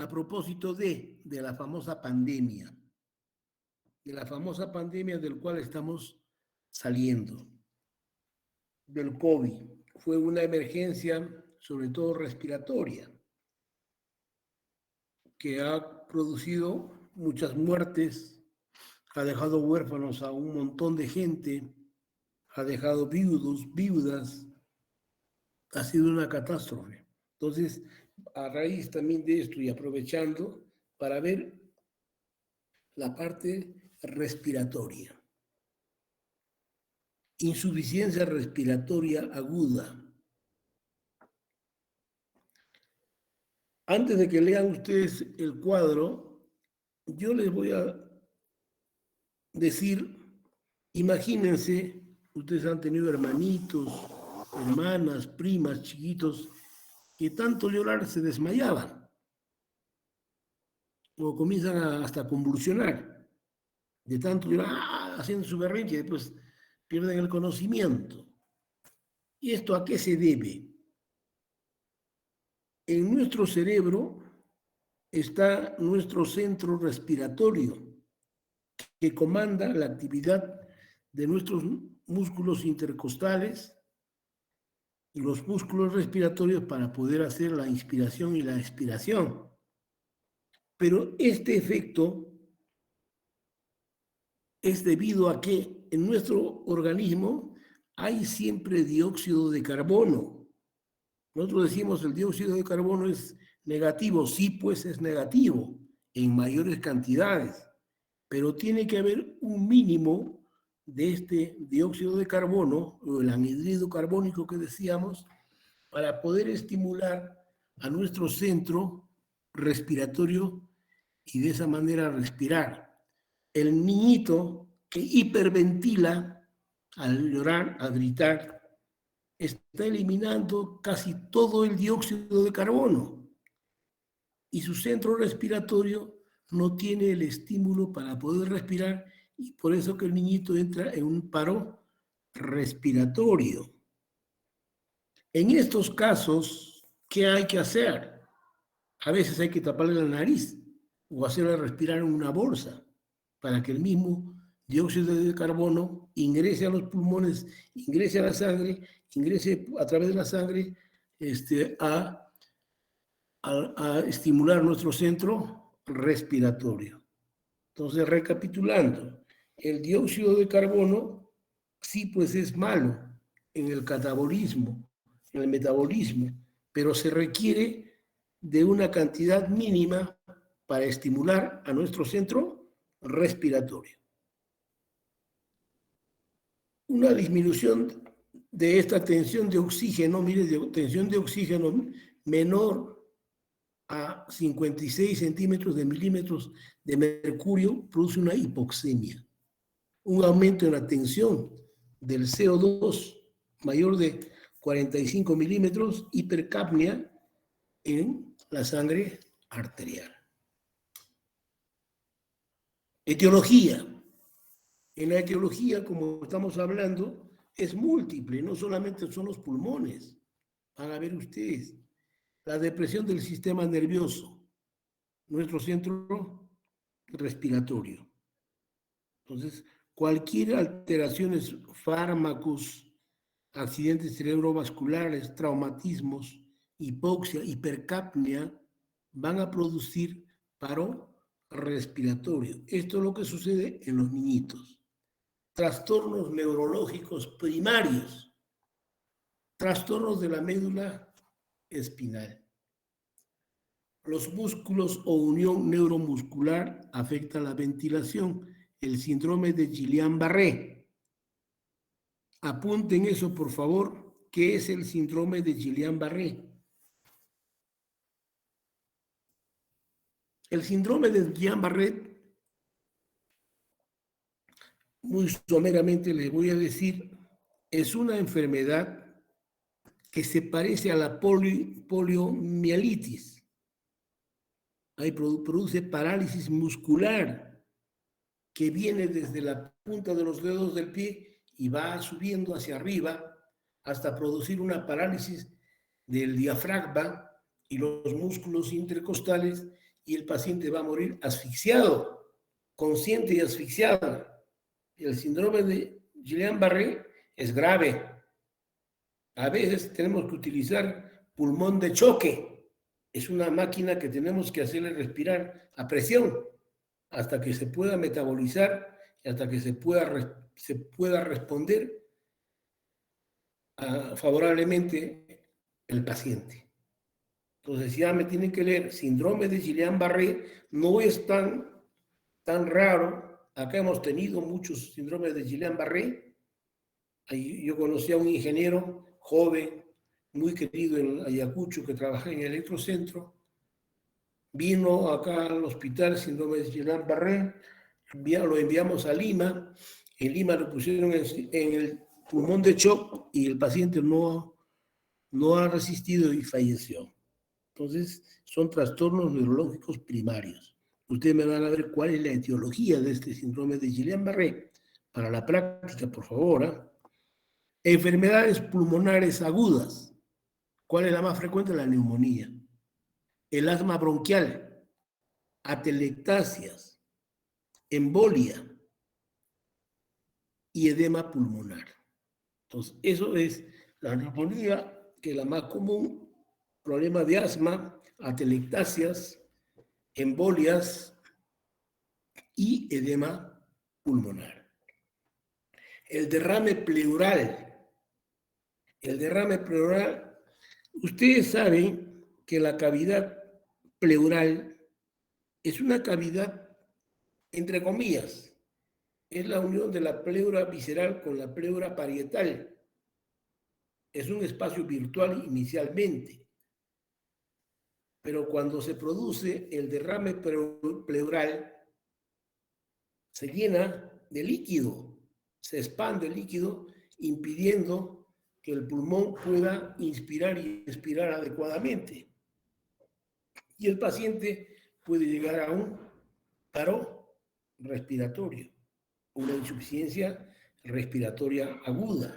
a propósito de la famosa pandemia del cual estamos saliendo, del COVID. Fue una emergencia, sobre todo respiratoria, que ha producido muchas muertes, ha dejado huérfanos a un montón de gente, ha dejado viudos, viudas, ha sido una catástrofe. Entonces, a raíz también de esto y aprovechando para ver la parte respiratoria. Insuficiencia respiratoria aguda. Antes de que lean ustedes el cuadro, yo les voy a decir, imagínense, ustedes han tenido hermanitos, hermanas, primas, chiquitos, que tanto llorar se desmayaban o comienzan hasta convulsionar de tanto llorar, haciendo su berrinche y después pierden el conocimiento. ¿Y esto a qué se debe? En nuestro cerebro está nuestro centro respiratorio que comanda la actividad de nuestros músculos intercostales y los músculos respiratorios para poder hacer la inspiración y la expiración. Pero este efecto es debido a que en nuestro organismo hay siempre dióxido de carbono. Nosotros decimos el dióxido de carbono es negativo, sí, pues es negativo en mayores cantidades, pero tiene que haber un mínimo de este dióxido de carbono, o el anhídrido carbónico que decíamos, para poder estimular a nuestro centro respiratorio y de esa manera respirar. El niñito que hiperventila al llorar, al gritar, está eliminando casi todo el dióxido de carbono y su centro respiratorio no tiene el estímulo para poder respirar y por eso que el niñito entra en un paro respiratorio. En estos casos, ¿qué hay que hacer? A veces hay que taparle la nariz o hacerle respirar en una bolsa para que el mismo dióxido de carbono ingrese a los pulmones, ingrese a la sangre, ingrese a través de la sangre a estimular nuestro centro respiratorio. Entonces, recapitulando, el dióxido de carbono sí pues es malo en el catabolismo, en el metabolismo, pero se requiere de una cantidad mínima para estimular a nuestro centro respiratorio. Una disminución de esta tensión de oxígeno, mire, de tensión de oxígeno menor a 56 centímetros de milímetros de mercurio produce una hipoxemia. Un aumento en la tensión del CO2 mayor de 45 milímetros, hipercapnia en la sangre arterial. Etiología. En la etiología, como estamos hablando, es múltiple, no solamente son los pulmones. Van a ver ustedes. La depresión del sistema nervioso, nuestro centro respiratorio. Entonces, cualquier alteraciones, fármacos, accidentes cerebrovasculares, traumatismos, hipoxia, hipercapnia, van a producir paro respiratorio. Esto es lo que sucede en los niñitos. Trastornos neurológicos primarios, trastornos de la médula espinal. Los músculos o unión neuromuscular afectan la ventilación, el síndrome de Guillain-Barré. Apunten eso, por favor. ¿Qué es el síndrome de Guillain-Barré? El síndrome de Guillain-Barré, muy someramente les voy a decir, es una enfermedad que se parece a la poliomielitis. Ahí produce parálisis muscular que viene desde la punta de los dedos del pie y va subiendo hacia arriba hasta producir una parálisis del diafragma y los músculos intercostales y el paciente va a morir asfixiado, consciente y asfixiado. El síndrome de Guillain-Barré es grave. A veces tenemos que utilizar pulmón de choque. Es una máquina que tenemos que hacerle respirar a presión hasta que se pueda metabolizar y hasta que se pueda responder favorablemente el paciente. Entonces ya me tienen que leer síndrome de Guillain-Barré, no es tan raro. Acá hemos tenido muchos síndromes de Guillain-Barré. Yo conocí a un ingeniero joven, muy querido en Ayacucho, que trabajaba en el electrocentro. Vino acá al hospital síndrome de Guillain-Barré, lo enviamos a Lima. En Lima lo pusieron en el pulmón de shock y el paciente no ha resistido y falleció. Entonces, son trastornos neurológicos primarios. Ustedes me van a ver cuál es la etiología de este síndrome de Guillain-Barré. Para la práctica, por favor. Enfermedades pulmonares agudas. ¿Cuál es la más frecuente? La neumonía. El asma bronquial, atelectasias, embolia y edema pulmonar. Entonces, eso es la neumonía, que es la más común, problema de asma, atelectasias, embolias y edema pulmonar. El derrame pleural. El derrame pleural, ustedes saben que la cavidad pleural es una cavidad, entre comillas, es la unión de la pleura visceral con la pleura parietal. Es un espacio virtual inicialmente, pero cuando se produce el derrame pleural, se llena de líquido, se expande el líquido, impidiendo que el pulmón pueda inspirar y expirar adecuadamente. Y el paciente puede llegar a un paro respiratorio, una insuficiencia respiratoria aguda.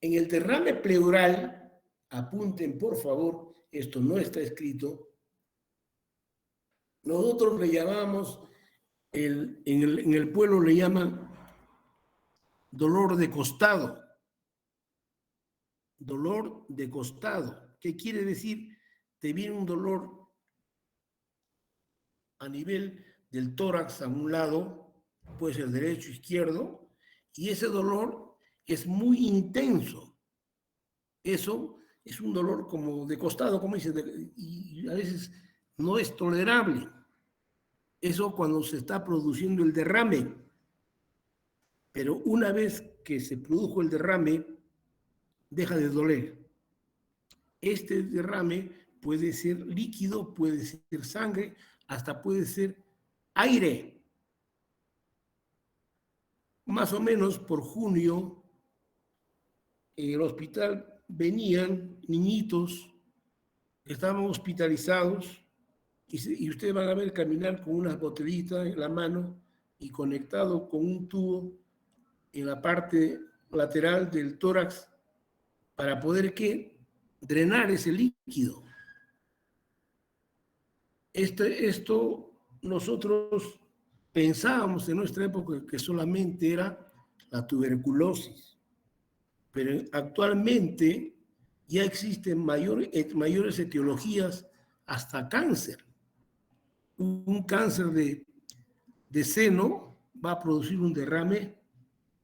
En el derrame pleural, apunten por favor, esto no está escrito, nosotros le llamamos, en el pueblo le llaman dolor de costado. Dolor de costado. ¿Qué quiere decir? Te viene un dolor a nivel del tórax a un lado, puede ser derecho, izquierdo, y ese dolor es muy intenso. Eso es un dolor como de costado, como dice, y a veces no es tolerable. Eso cuando se está produciendo el derrame. Pero una vez que se produjo el derrame, deja de doler. Este derrame puede ser líquido, puede ser sangre, hasta puede ser aire. Más o menos por junio, en el hospital venían niñitos que estaban hospitalizados y ustedes van a ver caminar con unas botellitas en la mano y conectado con un tubo en la parte lateral del tórax para poder drenar ese líquido. Esto nosotros pensábamos en nuestra época que solamente era la tuberculosis, pero actualmente ya existen mayores etiologías, hasta cáncer. Un cáncer de seno va a producir un derrame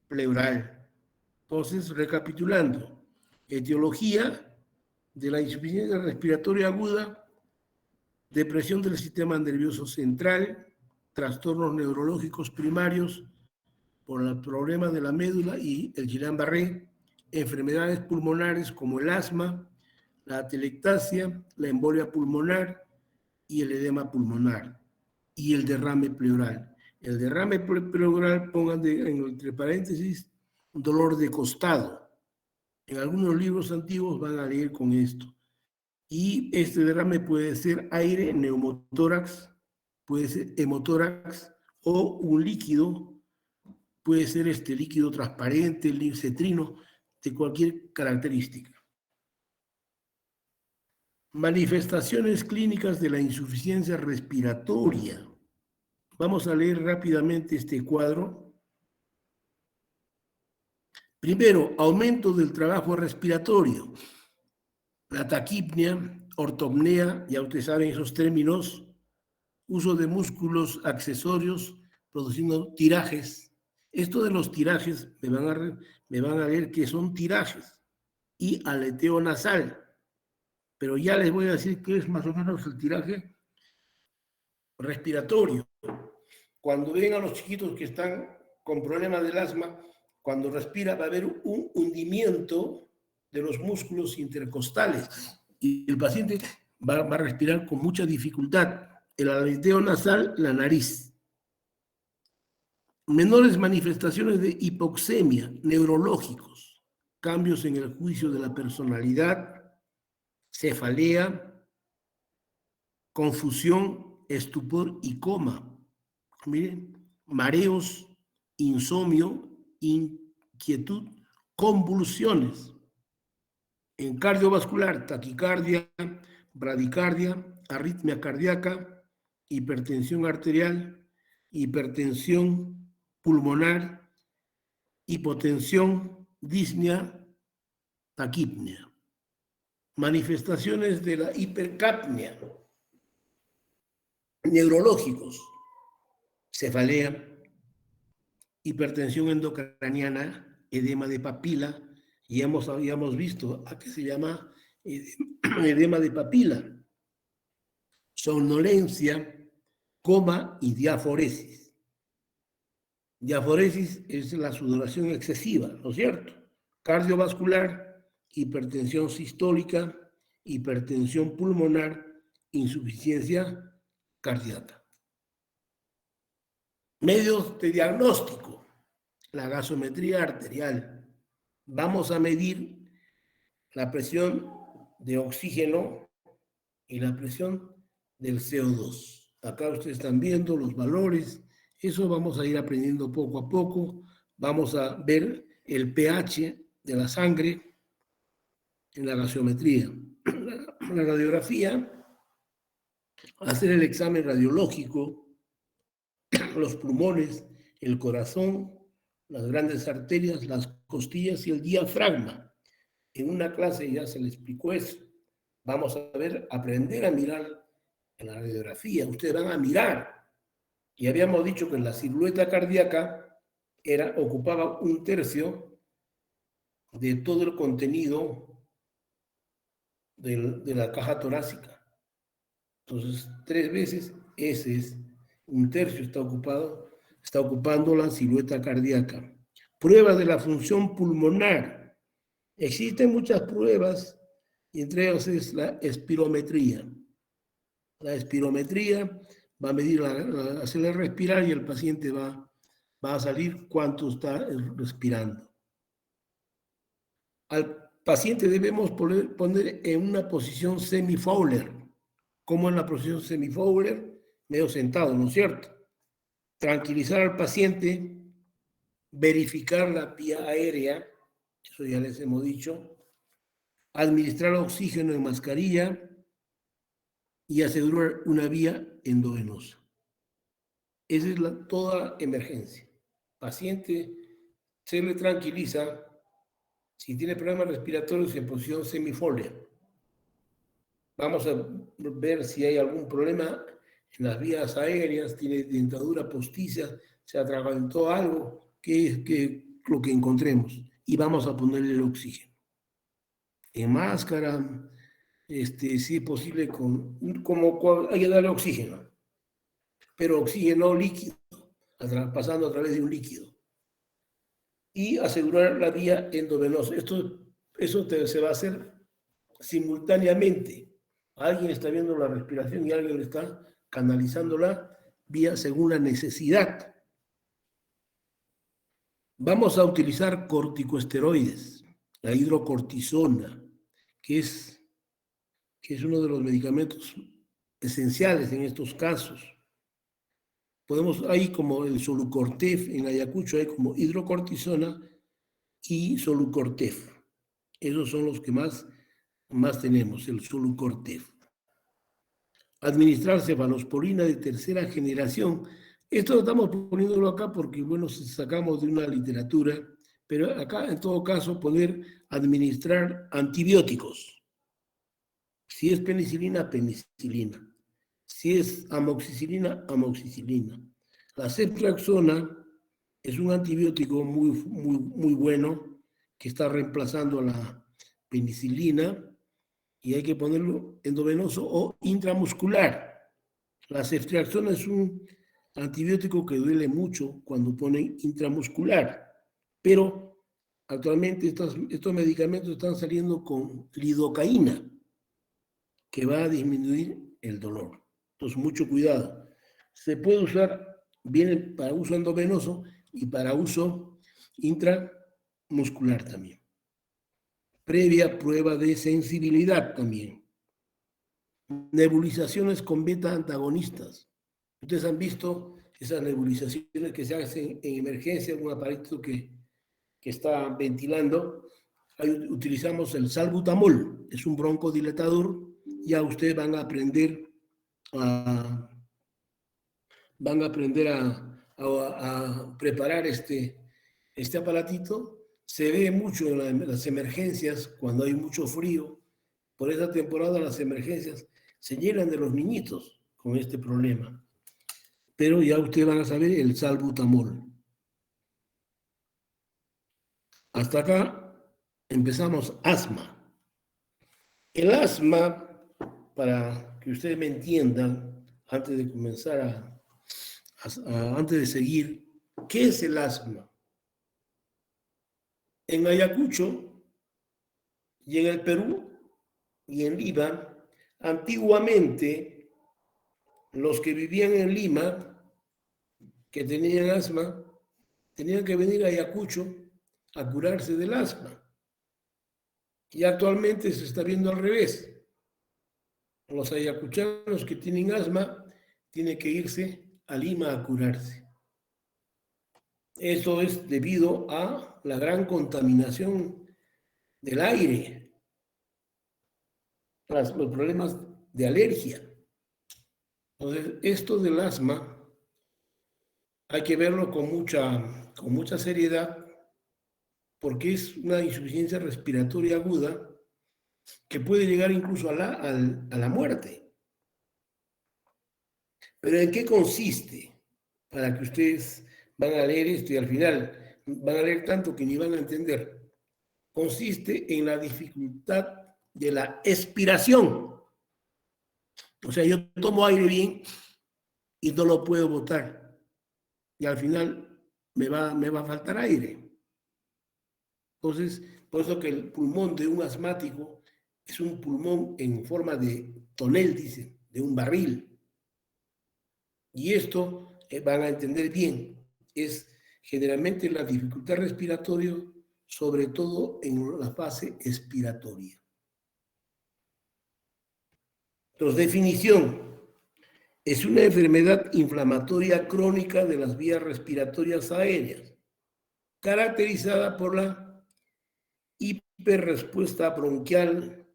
pleural. Entonces, recapitulando, etiología de la insuficiencia respiratoria aguda, depresión del sistema nervioso central, trastornos neurológicos primarios por el problema de la médula y el Guillain-Barré, enfermedades pulmonares como el asma, la atelectasia, la embolia pulmonar y el edema pulmonar y el derrame pleural. El derrame pleural, pongan entre paréntesis, dolor de costado. En algunos libros antiguos van a leer con esto. Y este derrame puede ser aire, neumotórax, puede ser hemotórax o un líquido, puede ser este líquido transparente, lincetrino, de cualquier característica. Manifestaciones clínicas de la insuficiencia respiratoria. Vamos a leer rápidamente este cuadro. Primero, aumento del trabajo respiratorio. La taquipnea, ortopnea, ya ustedes saben esos términos, uso de músculos accesorios produciendo tirajes. Esto de los tirajes, me van a ver que son tirajes. Y aleteo nasal. Pero ya les voy a decir qué es más o menos el tiraje respiratorio. Cuando ven a los chiquitos que están con problemas del asma, cuando respira va a haber un hundimiento de los músculos intercostales y el paciente va a respirar con mucha dificultad. El aleteo nasal, la nariz. Menores manifestaciones de hipoxemia, neurológicos, cambios en el juicio de la personalidad, cefalea, confusión, estupor y coma. Miren, mareos, insomnio, inquietud, convulsiones. En cardiovascular, taquicardia, bradicardia, arritmia cardíaca, hipertensión arterial, hipertensión pulmonar, hipotensión, disnea, taquipnea. Manifestaciones de la hipercapnia, neurológicos, cefalea, hipertensión endocraniana, edema de papila, y ya hemos visto a qué se llama edema de papila, somnolencia, coma y diaforesis. Diaforesis es la sudoración excesiva, ¿no es cierto? Cardiovascular, hipertensión sistólica, hipertensión pulmonar, insuficiencia cardíaca. Medios de diagnóstico, la gasometría arterial. Vamos a medir la presión de oxígeno y la presión del CO2. Acá ustedes están viendo los valores. Eso vamos a ir aprendiendo poco a poco. Vamos a ver el pH de la sangre en la gasometría. La radiografía, hacer el examen radiológico, los pulmones, el corazón, las grandes arterias, las costillas y el diafragma. En una clase ya se le explicó eso. Vamos a ver, aprender a mirar en la radiografía. Ustedes van a mirar. Y habíamos dicho que la silueta cardíaca ocupaba 1/3 de todo el contenido de la caja torácica. Entonces, 3 veces, ese es 1/3 está ocupando la silueta cardíaca. Pruebas de la función pulmonar. Existen muchas pruebas, y entre ellas es la espirometría. La espirometría va a medir, hacerle respirar y el paciente va a salir cuánto está respirando. Al paciente debemos poner en una posición semi-Fowler. ¿Cómo en la posición semi-Fowler? Medio sentado, ¿no es cierto? Tranquilizar al paciente, verificar la vía aérea, eso ya les hemos dicho, administrar oxígeno en mascarilla y asegurar una vía endovenosa. Esa es toda emergencia. Paciente se le tranquiliza si tiene problemas respiratorios en posición semifolia. Vamos a ver si hay algún problema en las vías aéreas, tiene dentadura postiza, se atragantó algo, que es lo que encontremos. Y vamos a ponerle el oxígeno. En máscara, si es posible, hay que darle oxígeno, pero oxígeno líquido, pasando a través de un líquido. Y asegurar la vía endovenosa. Eso se va a hacer simultáneamente. Alguien está viendo la respiración y alguien está canalizando la vía según la necesidad. Vamos a utilizar corticosteroides, la hidrocortisona, que es uno de los medicamentos esenciales en estos casos. Hay como el Solucortef, en Ayacucho hay como hidrocortisona y Solucortef. Esos son los que más más tenemos? El Sulucortef. Administrar cefalosporina de tercera generación. Esto estamos poniéndolo acá porque, bueno, sacamos de una literatura, pero acá, en todo caso, poner administrar antibióticos. Si es penicilina, penicilina. Si es amoxicilina, amoxicilina. La ceftriaxona es un antibiótico muy bueno que está reemplazando a la penicilina y hay que ponerlo endovenoso o intramuscular. La ceftriaxona es un antibiótico que duele mucho cuando ponen intramuscular, pero actualmente estos medicamentos están saliendo con lidocaína, que va a disminuir el dolor. Entonces, mucho cuidado. Se puede usar, viene para uso endovenoso y para uso intramuscular también. Previa prueba de sensibilidad también. Nebulizaciones con beta antagonistas. Ustedes han visto esas nebulizaciones que se hacen en emergencia, un aparato que está ventilando. Ahí utilizamos el salbutamol, es un broncodilatador. Ya ustedes van a aprender a preparar este aparatito. Se ve mucho en las emergencias cuando hay mucho frío. Por esa temporada las emergencias se llenan de los niñitos con este problema. Pero ya ustedes van a saber el salbutamol. Hasta acá empezamos asma. El asma, para que ustedes me entiendan, antes de comenzar antes de seguir, ¿qué es el asma? En Ayacucho y en el Perú y en Lima, antiguamente los que vivían en Lima, que tenían asma, tenían que venir a Ayacucho a curarse del asma. Y actualmente se está viendo al revés. Los ayacuchanos que tienen asma tienen que irse a Lima a curarse. Esto es debido a la gran contaminación del aire, los problemas de alergia. Entonces, esto del asma hay que verlo con mucha seriedad porque es una insuficiencia respiratoria aguda que puede llegar incluso a la muerte. Pero ¿en qué consiste? Para que ustedes van a leer esto y al final van a leer tanto que ni van a entender. Consiste en la dificultad de la expiración. O sea, yo tomo aire bien y no lo puedo botar. Y al final me va a faltar aire. Entonces, por eso que el pulmón de un asmático es un pulmón en forma de tonel, dice, de un barril. Y esto van a entender bien, es generalmente la dificultad respiratoria, sobre todo en la fase expiratoria. Entonces, definición. Es una enfermedad inflamatoria crónica de las vías respiratorias aéreas, caracterizada por la hiperrespuesta bronquial,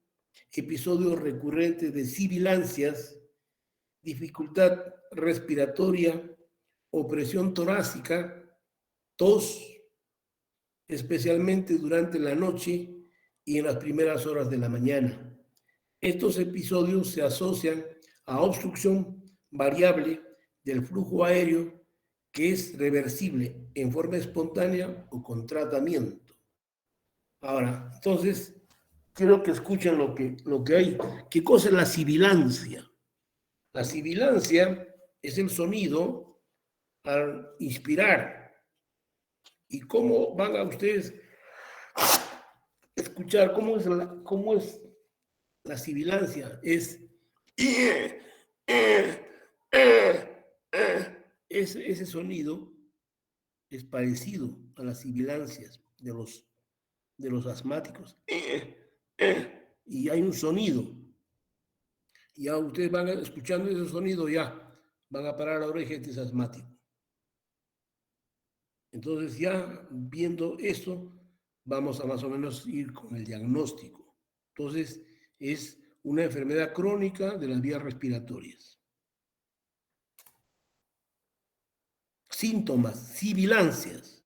episodios recurrentes de sibilancias, dificultad respiratoria, opresión torácica, tos, especialmente durante la noche y en las primeras horas de la mañana. Estos episodios se asocian a obstrucción variable del flujo aéreo que es reversible en forma espontánea o con tratamiento. Ahora, entonces, quiero que escuchen lo que hay. ¿Qué cosa es la sibilancia? La sibilancia es el sonido al inspirar. ¿Y cómo van a ustedes escuchar? ¿Cómo es la sibilancia? Es ese sonido es parecido a las sibilancias de los asmáticos. Y hay un sonido. Y ya ustedes van escuchando ese sonido, ya van a parar la oreja de ese asmático. Entonces, ya viendo esto, vamos a más o menos ir con el diagnóstico. Entonces, es una enfermedad crónica de las vías respiratorias. Síntomas, sibilancias.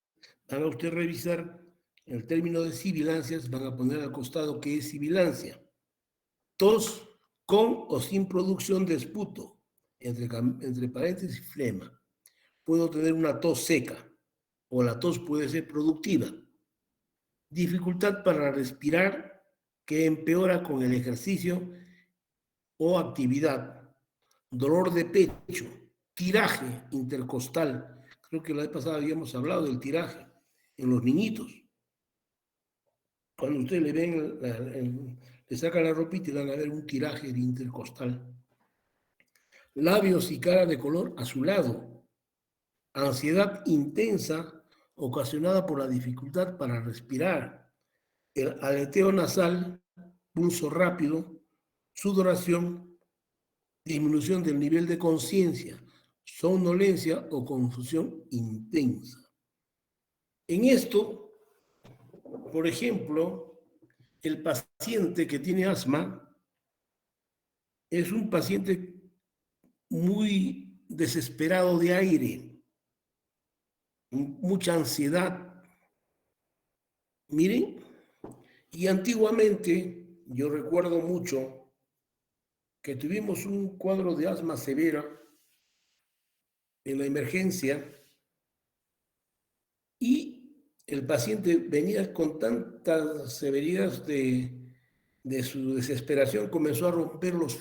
Van a usted revisar el término de sibilancias, van a poner al costado qué es sibilancia. Tos con o sin producción de esputo, entre paréntesis, flema. Puedo tener una tos seca o la tos puede ser productiva. Dificultad para respirar que empeora con el ejercicio o actividad. Dolor de pecho, tiraje intercostal. Creo que la vez pasada habíamos hablado del tiraje en los niñitos. Cuando ustedes le ven, le sacan la ropita y van a ver un tiraje intercostal. Labios y cara de color azulado. Ansiedad intensa ocasionada por la dificultad para respirar. El aleteo nasal, pulso rápido, sudoración, disminución del nivel de conciencia, somnolencia o confusión intensa. En esto, por ejemplo, el paciente que tiene asma es un paciente muy desesperado de aire, mucha ansiedad. Miren, y antiguamente yo recuerdo mucho que tuvimos un cuadro de asma severa en la emergencia y el paciente venía con tanta severidad de su desesperación, comenzó a romper los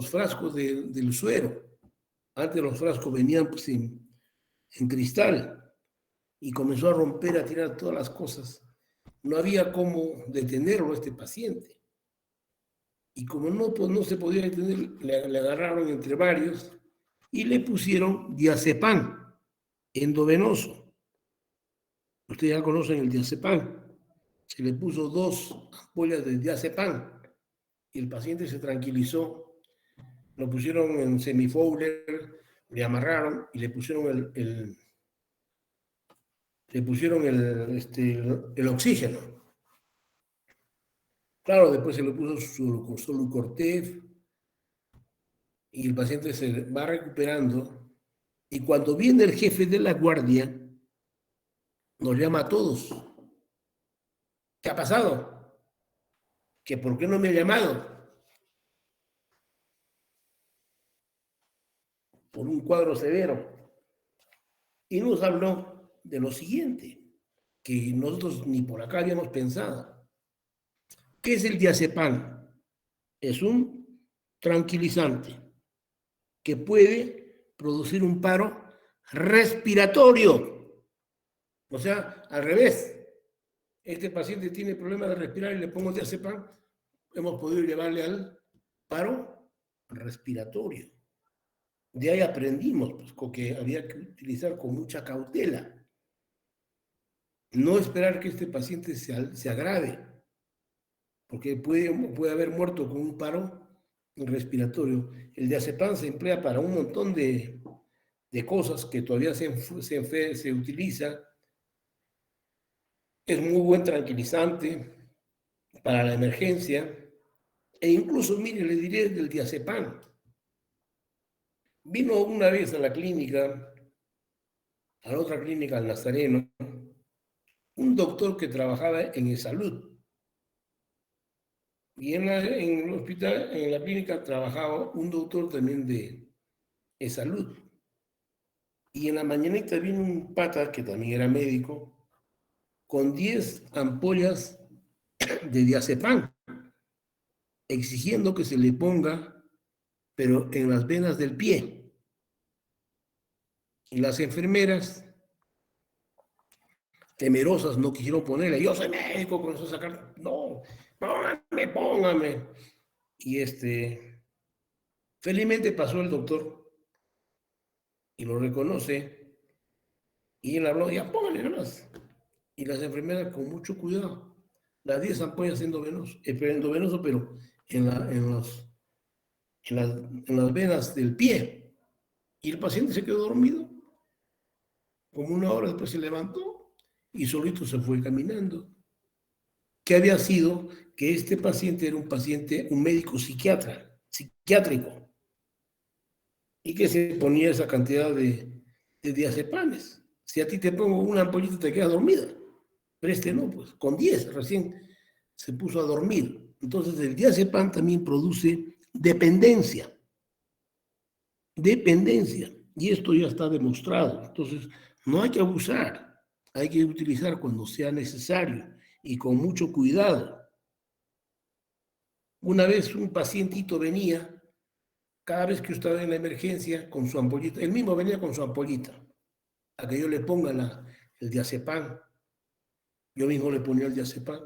frascos del suero. Antes los frascos venían pues, en cristal y comenzó a romper, a tirar todas las cosas. No había cómo detenerlo a este paciente. Y como no, pues, no se podía detener, le agarraron entre varios y le pusieron diazepam endovenoso. Ustedes ya conocen el diazepam. Se le puso 2 ampollas de diazepam y el paciente se tranquilizó. Lo pusieron en semifowler, le amarraron y le pusieron el oxígeno. Claro, después se le puso su Solucortef y el paciente se va recuperando. Y cuando viene el jefe de la guardia, nos llama a todos. ¿Qué ha pasado? ¿Que por qué no me ha llamado? Por un cuadro severo. Y nos habló de lo siguiente, que nosotros ni por acá habíamos pensado. ¿Qué es el diazepam? Es un tranquilizante que puede producir un paro respiratorio. O sea, al revés. Este paciente tiene problemas de respirar y le pongo diazepam, hemos podido llevarle al paro respiratorio. De ahí aprendimos pues, que había que utilizar con mucha cautela. No esperar que este paciente se agrave, porque puede haber muerto con un paro respiratorio. El diazepam se emplea para un montón de cosas que todavía se utiliza. Es muy buen tranquilizante para la emergencia. E incluso, mire, le diré del diazepam. Vino una vez a la clínica, a la otra clínica, al Nazareno, un doctor que trabajaba en salud. Y en el hospital, en la clínica, trabajaba un doctor también de salud. Y en la mañanita vino un pata, que también era médico, con 10 ampollas de diazepam, exigiendo que se le ponga, pero en las venas del pie. Y las enfermeras, temerosas, no quisieron ponerle. Yo soy médico, comenzó a sacar, no, póngame. Y felizmente pasó el doctor y lo reconoce y él habló, ya póngale nomás. Y las enfermeras con mucho cuidado, las 10 ampollas endovenoso, pero en las venas del pie. Y el paciente se quedó dormido. Como una hora después se levantó y solito se fue caminando. que había sido que este paciente era un paciente, un médico psiquiátrico, y que se ponía esa cantidad de diazepanes. Si a ti te pongo una ampollita te quedas dormida, pero este no, pues con 10 recién se puso a dormir. Entonces el diazepam también produce dependencia, y esto ya está demostrado. Entonces no hay que abusar, hay que utilizar cuando sea necesario y con mucho cuidado. Una vez un pacientito venía, cada vez que yo estaba en la emergencia, con su ampollita, él mismo venía con su ampollita, a que yo le ponga el diazepam, yo mismo le ponía el diazepam.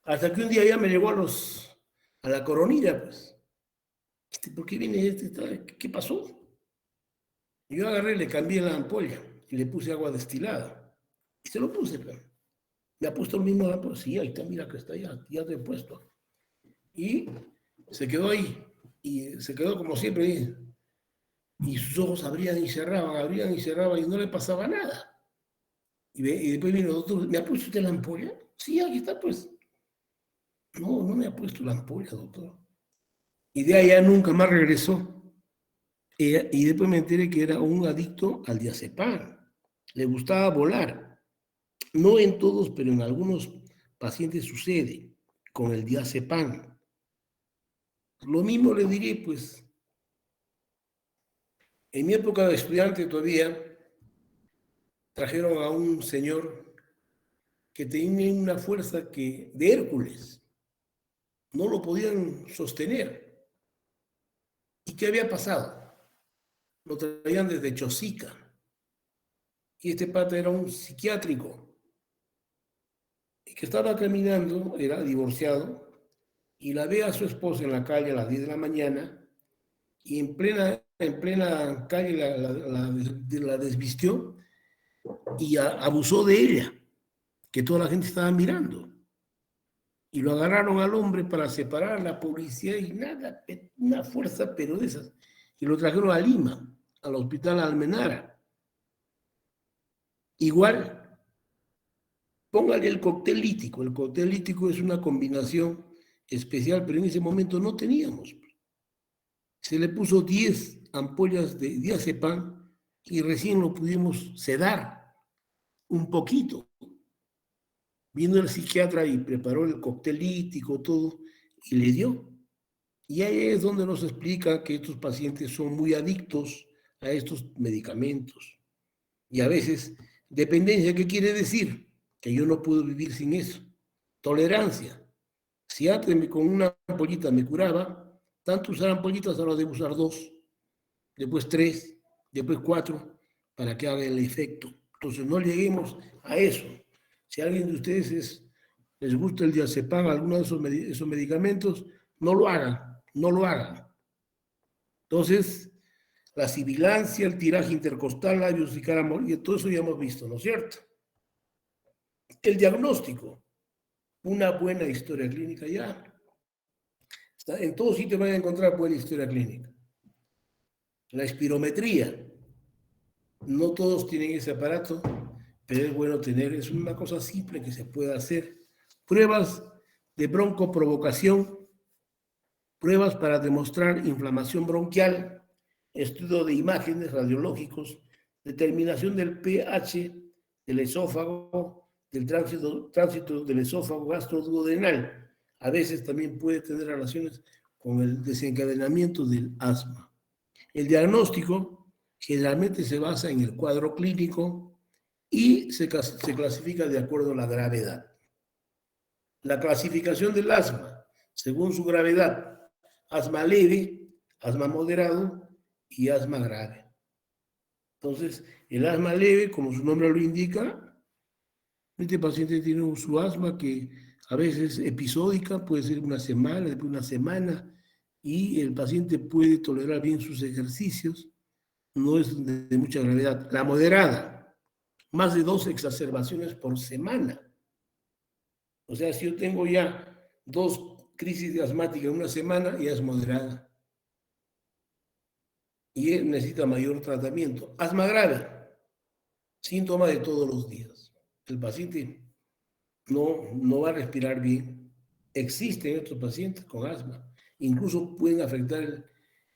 Hasta que un día ya me llegó a la coronilla, pues. ¿Por qué viene este? ¿Qué pasó? Yo agarré, le cambié la ampolla y le puse agua destilada. Y se lo puse, pero me ha puesto el mismo ampolla. Sí, ahí está, mira que está, ya te he puesto. Y se quedó ahí. Y se quedó como siempre ahí. Y sus ojos abrían y cerraban, y no le pasaba nada. Y después vino el doctor, ¿me ha puesto usted la ampolla? Sí, aquí está, pues. No, no me ha puesto la ampolla, doctor. Y de allá nunca más regresó. Y después me enteré que era un adicto al diazepam. Le gustaba volar. No en todos, pero en algunos pacientes sucede con el diazepam. Lo mismo le diré, pues, en mi época de estudiante todavía trajeron a un señor que tenía una fuerza de Hércules. No lo podían sostener. ¿Y qué había pasado? Lo traían desde Chosica. Y este pata era un psiquiátrico que estaba caminando, era divorciado, y la ve a su esposa en la calle a las 10 de la mañana, y en plena calle la desvistió y abusó de ella, que toda la gente estaba mirando. Y lo agarraron al hombre para separar a la policía y nada, una fuerza pero de esas. Y lo trajeron a Lima, al hospital Almenara. Igual, póngale el cóctel lítico. El cóctel lítico es una combinación especial, pero en ese momento no teníamos. Se le puso 10 ampollas de diazepam y recién lo pudimos sedar un poquito. Vino el psiquiatra y preparó el cóctel lítico, todo, y le dio. Y ahí es donde nos explica que estos pacientes son muy adictos a estos medicamentos. Y a veces, dependencia, ¿qué quiere decir? Que yo no puedo vivir sin eso. Tolerancia. Si antes con una ampollita me curaba, tanto usar ampollitas, ahora debo usar 2, después 3, después 4, para que haga el efecto. Entonces no lleguemos a eso. Si a alguien de ustedes les gusta el diazepam, alguno de esos medicamentos, no lo hagan, no lo hagan. Entonces, la sibilancia, el tiraje intercostal, labios y cara molida, todo eso ya hemos visto, ¿no es cierto? El diagnóstico, una buena historia clínica ya. En todos sitios van a encontrar buena historia clínica. La espirometría, no todos tienen ese aparato, pero es bueno tener, es una cosa simple que se puede hacer. Pruebas de broncoprovocación, pruebas para demostrar inflamación bronquial, estudio de imágenes radiológicos, determinación del pH del esófago, del tránsito del esófago gastroduodenal. A veces también puede tener relaciones con el desencadenamiento del asma. El diagnóstico generalmente se basa en el cuadro clínico y se clasifica de acuerdo a la gravedad. La clasificación del asma, según su gravedad: asma leve, asma moderado y asma grave. Entonces, el asma leve, como su nombre lo indica, este paciente tiene su asma que a veces es episódica, puede ser una semana, después de una semana, y el paciente puede tolerar bien sus ejercicios, no es de mucha gravedad. La moderada, más de 2 exacerbaciones por semana. O sea, si yo tengo ya 2 crisis asmáticas en una semana, ya es moderada. Y él necesita mayor tratamiento. Asma grave, síntoma de todos los días. El paciente no va a respirar bien. Existen estos pacientes con asma. Incluso pueden afectar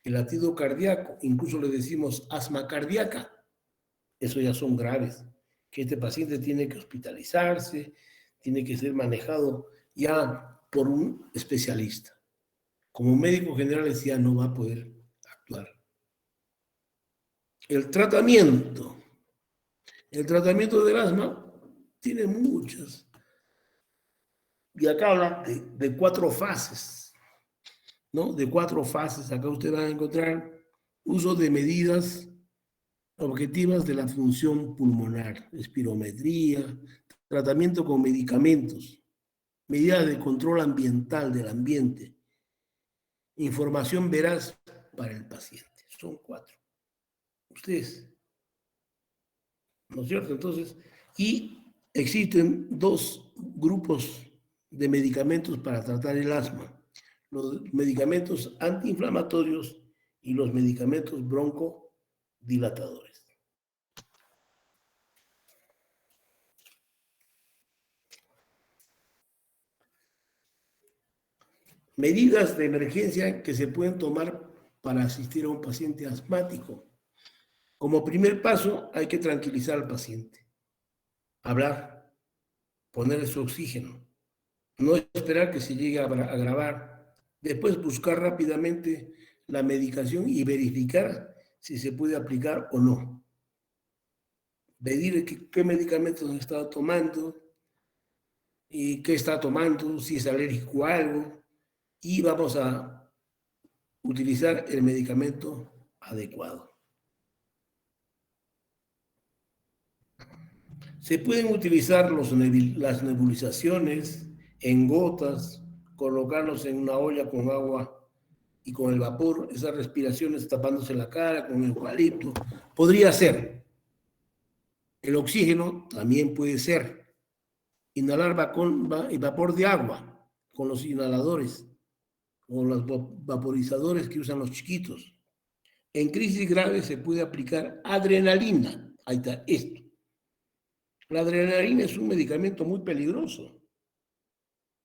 el latido cardíaco. Incluso le decimos asma cardíaca. Eso ya son graves. Que este paciente tiene que hospitalizarse, tiene que ser manejado ya por un especialista. Como médico general ya no va a poder actuar. El tratamiento. El tratamiento del asma tiene muchas. Y acá habla de 4 fases, ¿no? De 4 fases. Acá usted va a encontrar uso de medidas objetivas de la función pulmonar, espirometría, tratamiento con medicamentos, medidas de control ambiental del ambiente, información veraz para el paciente. Son 4. Ustedes, ¿no es cierto? Entonces, y existen 2 grupos de medicamentos para tratar el asma. Los medicamentos antiinflamatorios y los medicamentos broncodilatadores. Medidas de emergencia que se pueden tomar para asistir a un paciente asmático. Como primer paso, hay que tranquilizar al paciente. Hablar, ponerle su oxígeno. No esperar que se llegue a agravar. Después buscar rápidamente la medicación y verificar si se puede aplicar o no. Pedir qué medicamentos está tomando y qué está tomando, si es alérgico a algo. Y vamos a utilizar el medicamento adecuado. Se pueden utilizar las nebulizaciones en gotas, colocarlos en una olla con agua y con el vapor, esas respiraciones tapándose la cara con eucalipto. Podría ser. El oxígeno también puede ser. Inhalar vapor de agua con los inhaladores o los vaporizadores que usan los chiquitos. En crisis grave se puede aplicar adrenalina. Ahí está, esto. La adrenalina es un medicamento muy peligroso.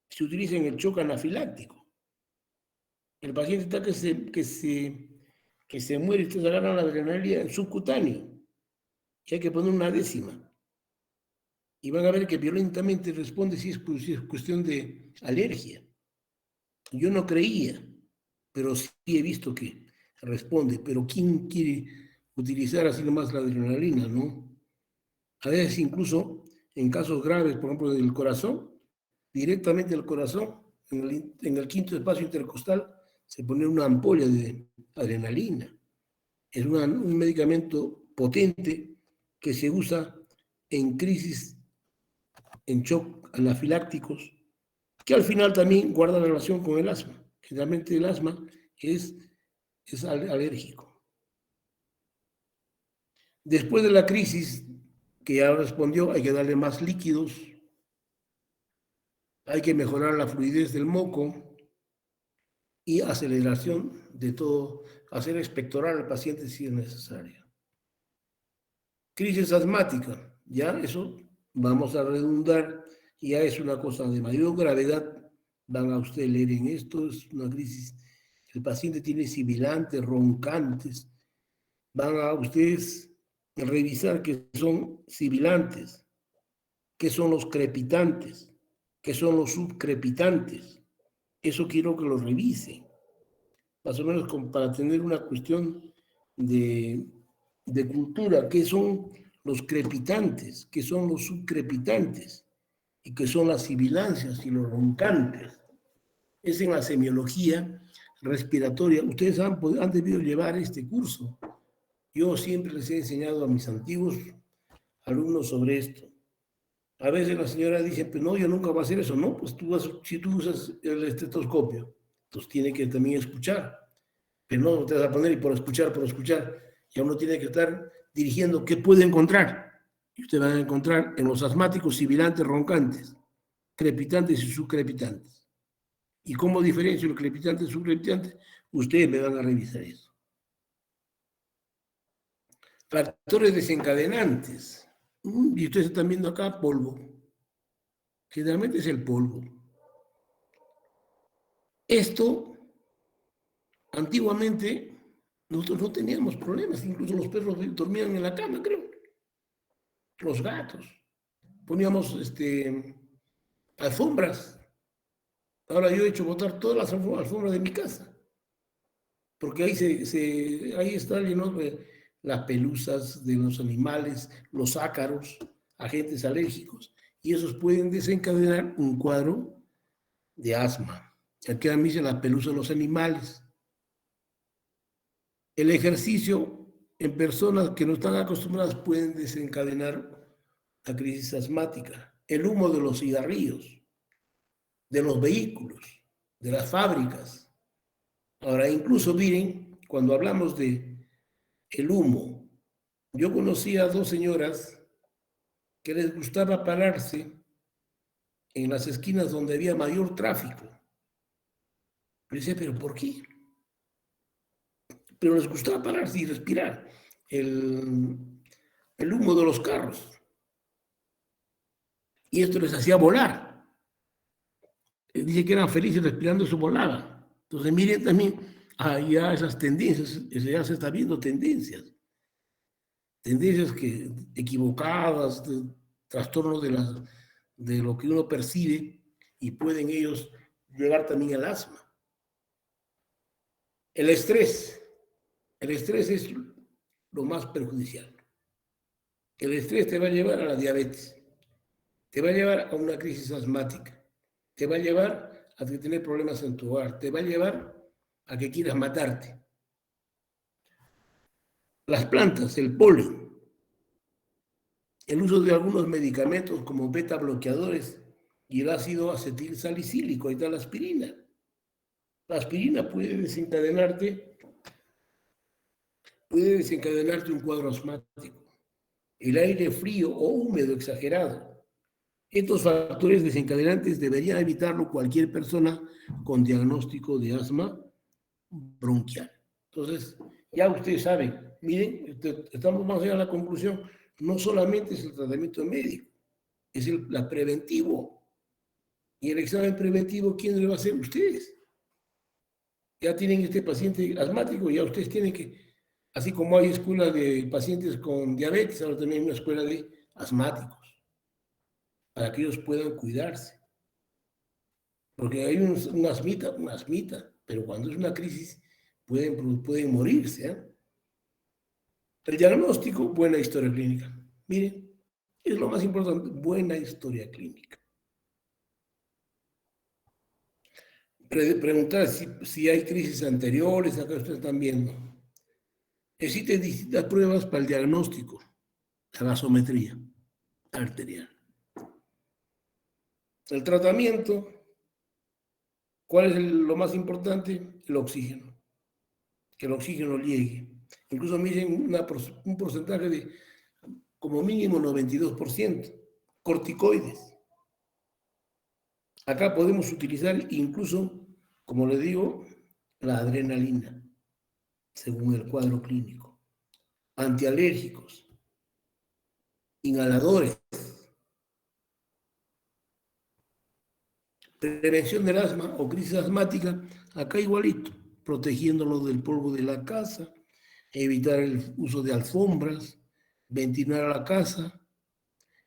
Se utiliza en el shock anafiláctico. El paciente está que se muere y ustedes agarran la adrenalina en subcutáneo. Que hay que poner una décima. Y van a ver que violentamente responde si es cuestión de alergia. Yo no creía, pero sí he visto que responde. Pero ¿quién quiere utilizar así nomás la adrenalina, no? A veces incluso en casos graves, por ejemplo, del corazón, directamente al corazón, en el quinto espacio intercostal, se pone una ampolla de adrenalina. Es un medicamento potente que se usa en crisis, en shock anafilácticos, que al final también guarda relación con el asma. Generalmente el asma es alérgico. Después de la crisis, que ya respondió, hay que darle más líquidos, hay que mejorar la fluidez del moco y aceleración de todo, hacer expectorar al paciente si es necesario. Crisis asmática, ya eso vamos a redundar, ya es una cosa de mayor gravedad, van a usted leer en esto, es una crisis, el paciente tiene sibilantes, roncantes, van a ustedes revisar qué son sibilantes, qué son los crepitantes, qué son los subcrepitantes. Eso quiero que lo revisen, más o menos para tener una cuestión de cultura, qué son los crepitantes, qué son los subcrepitantes y qué son las sibilancias y los roncantes. Es en la semiología respiratoria. Ustedes han debido llevar este curso. Yo siempre les he enseñado a mis antiguos alumnos sobre esto. A veces la señora dice, pues no, yo nunca voy a hacer eso. No, pues si tú usas el estetoscopio, pues tiene que también escuchar. Pero no te vas a poner y por escuchar, ya uno tiene que estar dirigiendo qué puede encontrar. Y usted va a encontrar en los asmáticos sibilantes, roncantes, crepitantes y subcrepitantes. ¿Y cómo diferencio el crepitante y el subcrepitante? Ustedes me van a revisar eso. Factores desencadenantes. Y ustedes están viendo acá polvo. Generalmente es el polvo. Esto, antiguamente, nosotros no teníamos problemas, incluso los perros dormían en la cama, creo, los gatos. Poníamos alfombras. Ahora yo he hecho botar todas las alfombras de mi casa, porque ahí está lleno de las pelusas de los animales, los ácaros, agentes alérgicos, y esos pueden desencadenar un cuadro de asma. Aquí a mí se las pelusas de los animales. El ejercicio en personas que no están acostumbradas pueden desencadenar la crisis asmática. El humo de los cigarrillos, de los vehículos, de las fábricas. Ahora, incluso miren, cuando hablamos de el humo, yo conocí a dos señoras que les gustaba pararse en las esquinas donde había mayor tráfico. Le decía, ¿pero por qué? Pero les gustaba pararse y respirar el humo de los carros. Y esto les hacía volar. Dice que eran felices respirando, eso volaba. Entonces miren también, ya esas tendencias, ya se está viendo tendencias que equivocadas, trastornos de lo que uno percibe y pueden ellos llegar también al asma. El estrés es lo más perjudicial. El estrés te va a llevar a la diabetes, te va a llevar a una crisis asmática, te va a llevar a tener problemas en tu hogar, te va a llevar a que quieras matarte. Las plantas, el polen, el uso de algunos medicamentos como beta bloqueadores y el ácido acetil salicílico, ahí está la aspirina. La aspirina puede desencadenarte un cuadro asmático. El aire frío o húmedo exagerado. Estos factores desencadenantes debería evitarlo cualquier persona con diagnóstico de asma bronquial. Entonces, ya ustedes saben, miren, estamos más allá de la conclusión, no solamente es el tratamiento médico, es la preventivo. Y el examen preventivo, ¿quién le va a hacer? Ustedes. Ya tienen este paciente asmático, ya ustedes tienen que, así como hay escuelas de pacientes con diabetes, ahora también hay una escuela de asmáticos, para que ellos puedan cuidarse. Porque hay una asmita, pero cuando es una crisis pueden morirse. ¿Eh? El diagnóstico, buena historia clínica. Miren, es lo más importante, buena historia clínica. Preguntar si hay crisis anteriores, acá ustedes están viendo. Existen distintas pruebas para el diagnóstico, la gasometría arterial. El tratamiento, ¿cuál es lo más importante? El oxígeno. Que el oxígeno llegue. Incluso miren un porcentaje de como mínimo 92%. Corticoides. Acá podemos utilizar incluso, como le digo, la adrenalina, según el cuadro clínico. Antialérgicos. Inhaladores. Prevención del asma o crisis asmática, acá igualito, protegiéndolo del polvo de la casa, evitar el uso de alfombras, ventilar la casa,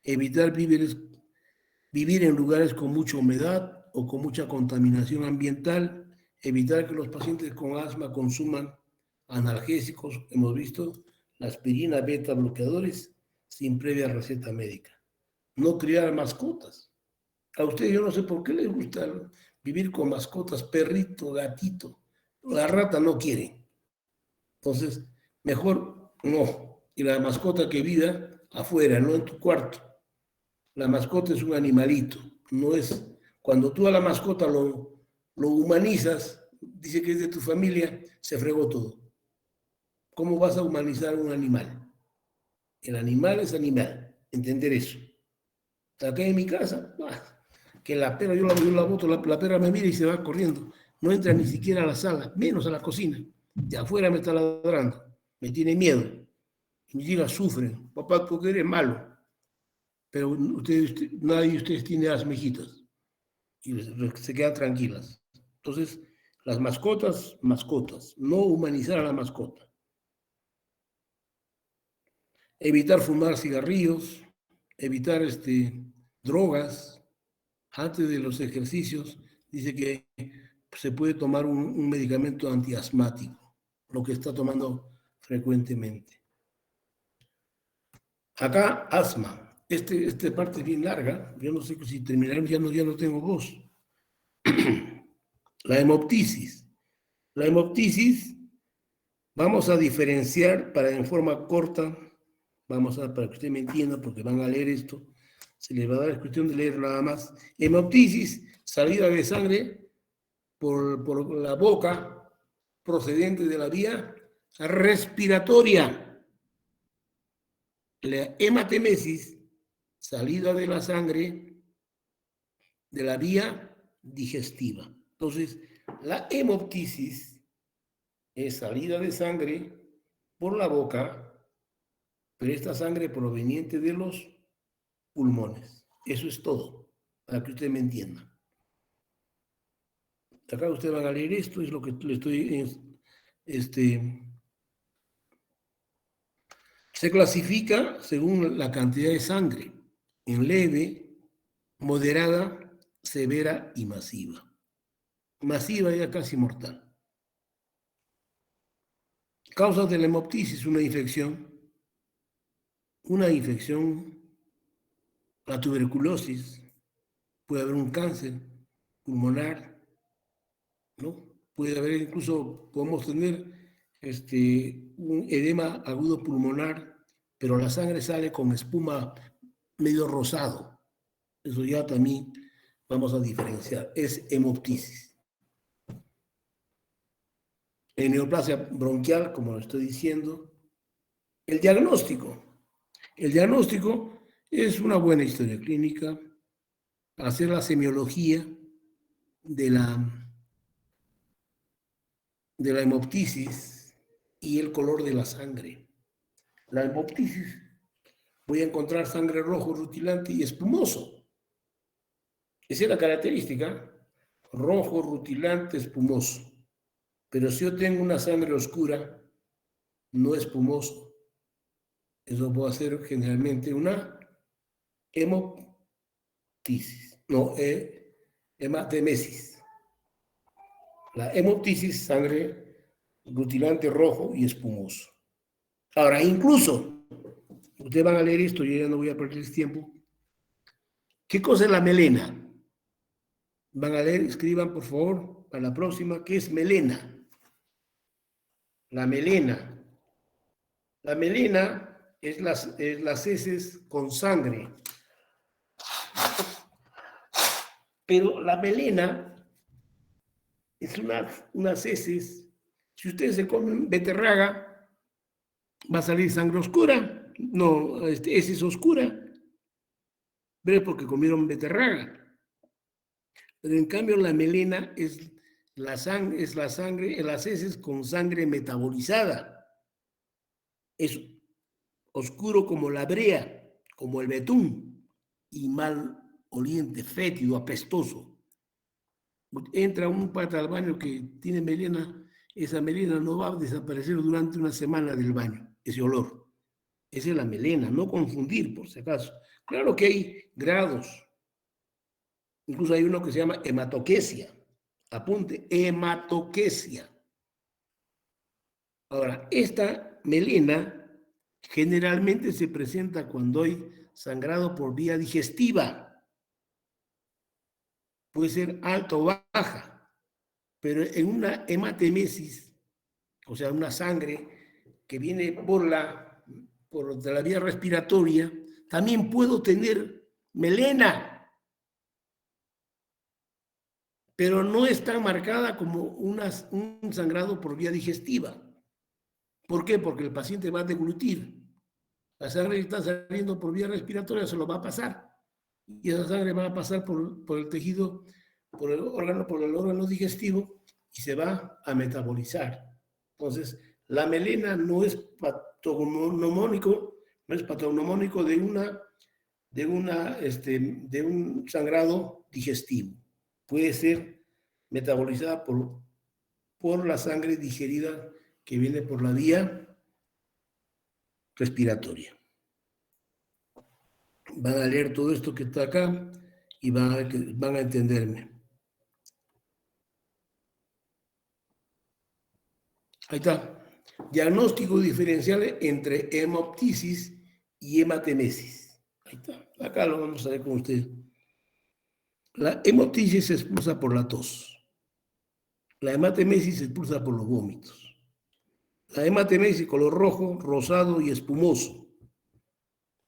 evitar vivir en lugares con mucha humedad o con mucha contaminación ambiental, evitar que los pacientes con asma consuman analgésicos, hemos visto, la aspirina, beta bloqueadores, sin previa receta médica. No criar mascotas. A ustedes yo no sé por qué les gusta vivir con mascotas, perrito, gatito. La rata no quiere. Entonces, mejor no. Y la mascota que viva afuera, no en tu cuarto. La mascota es un animalito. No es. Cuando tú a la mascota lo humanizas, dice que es de tu familia, se fregó todo. ¿Cómo vas a humanizar un animal? El animal es animal. Entender eso. Acá en mi casa, que la perra, yo la boto, la perra me mira y se va corriendo. No entra ni siquiera a la sala, menos a la cocina. De afuera me está ladrando, me tiene miedo. Mis hijas sufren, papá, porque eres malo. pero nadie de ustedes tiene asma, hijitas, y se quedan tranquilas. Entonces, las mascotas, mascotas, no humanizar a la mascota. Evitar fumar cigarrillos, evitar drogas. Antes de los ejercicios, dice que se puede tomar un medicamento antiasmático, lo que está tomando frecuentemente. Acá, asma. Esta parte es bien larga, yo no sé si terminaremos, ya no tengo voz. La hemoptisis. La hemoptisis, vamos a diferenciar en forma corta, para que usted me entienda, porque van a leer esto, se les va a dar la cuestión de leer nada más. Hemoptisis, salida de sangre por la boca, procedente de la vía respiratoria. La hematemesis, salida de la sangre de la vía digestiva. Entonces, la hemoptisis es salida de sangre por la boca, pero esta sangre proveniente de los pulmones. Eso es todo, para que usted me entienda. Acá ustedes van a leer esto, es lo que le estoy... se clasifica según la cantidad de sangre, en leve, moderada, severa y masiva. Masiva ya casi mortal. Causas de la hemoptisis, una infección, la tuberculosis, puede haber un cáncer pulmonar, ¿no? Puede haber incluso, podemos tener un edema agudo pulmonar, pero la sangre sale con espuma medio rosado. Eso ya también vamos a diferenciar. Es hemoptisis. En neoplasia bronquial, como lo estoy diciendo. El diagnóstico. El diagnóstico es una buena historia clínica, hacer la semiología de la hemoptisis y el color de la sangre. La hemoptisis, voy a encontrar sangre rojo, rutilante y espumoso. Esa es la característica, rojo, rutilante, espumoso. Pero si yo tengo una sangre oscura, no espumoso, eso puede ser generalmente una hemoptisis, no, hematemesis. La hemoptisis, sangre rutilante, rojo y espumoso. Ahora, incluso, ustedes van a leer esto, yo ya no voy a perder tiempo. ¿Qué cosa es la melena? Van a leer, escriban por favor para la próxima, ¿qué es melena? La melena. La melena es las heces con sangre. Pero la melena es unas heces. Si ustedes se comen beterraga, va a salir sangre oscura. No, heces oscura. Pero porque comieron beterraga. Pero en cambio la melena es la sangre, las heces con sangre metabolizada. Es oscuro como la brea, como el betún, y mal oliente, fétido, apestoso. Entra un pata al baño que tiene melena, esa melena no va a desaparecer durante una semana del baño, ese olor. Esa es la melena, no confundir por si acaso. Claro que hay grados, incluso hay uno que se llama hematoquesia. Apunte, hematoquesia. Ahora, esta melena generalmente se presenta cuando hay sangrado por vía digestiva. Puede ser alta o baja, pero en una hematemesis, o sea, una sangre que viene por la vía respiratoria, también puedo tener melena, pero no está marcada como un sangrado por vía digestiva. ¿Por qué? Porque el paciente va a deglutir. La sangre que está saliendo por vía respiratoria se lo va a pasar. Y esa sangre va a pasar por el tejido, por el órgano digestivo y se va a metabolizar. Entonces, la melena no es patognomónico de una de un sangrado digestivo. Puede ser metabolizada por la sangre digerida que viene por la vía respiratoria. Van a leer todo esto que está acá y van a entenderme. Ahí está. Diagnóstico diferencial entre hemoptisis y hematemesis. Ahí está. Acá lo vamos a ver con ustedes. La hemoptisis se expulsa por la tos. La hematemesis se expulsa por los vómitos. La hematemesis, color rojo, rosado y espumoso.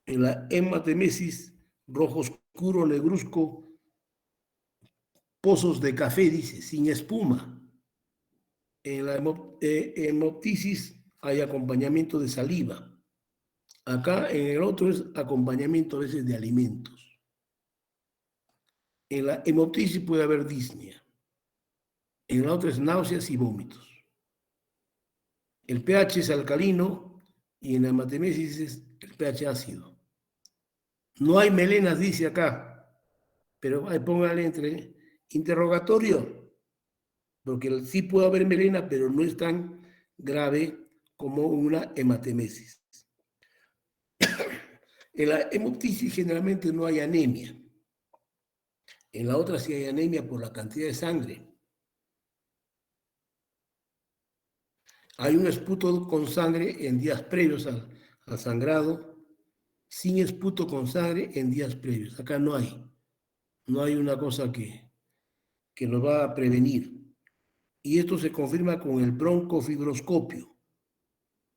En la hematemesis, rojo oscuro, negruzco, pozos de café, dice, sin espuma. En la hemoptisis hay acompañamiento de saliva. Acá en el otro es acompañamiento a veces de alimentos. En la hemoptisis puede haber disnea. En la otra es náuseas y vómitos. El pH es alcalino y en la hematemesis es el pH ácido. No hay melenas, dice acá, pero ahí póngale entre interrogatorio, porque sí puede haber melena, pero no es tan grave como una hematemesis. En la hemoptisis generalmente no hay anemia. En la otra sí hay anemia por la cantidad de sangre. Hay un esputo con sangre en días previos al sangrado, sin esputo con sangre en días previos. Acá no hay. No hay una cosa que nos va a prevenir. Y esto se confirma con el broncofibroscopio.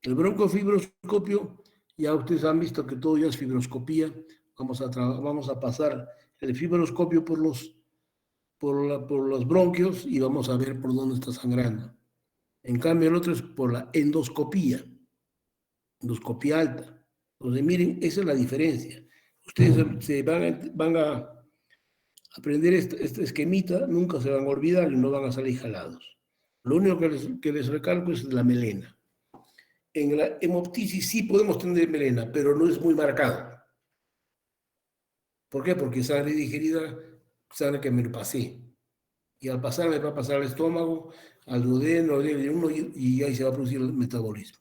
El broncofibroscopio, ya ustedes han visto que todo ya es fibroscopía. Vamos a pasar el fibroscopio por los bronquios y vamos a ver por dónde está sangrando. En cambio, el otro es por la endoscopía alta. Entonces, miren, esa es la diferencia. Ustedes se van a aprender este esquemita, nunca se van a olvidar y no van a salir jalados. Lo único que les recalco es la melena. En la hemoptisis sí podemos tener melena, pero no es muy marcado. ¿Por qué? Porque sangre digerida, sangre que me pasé. Y al pasar me va a pasar al estómago, al duodeno, al uno, y ahí se va a producir el metabolismo.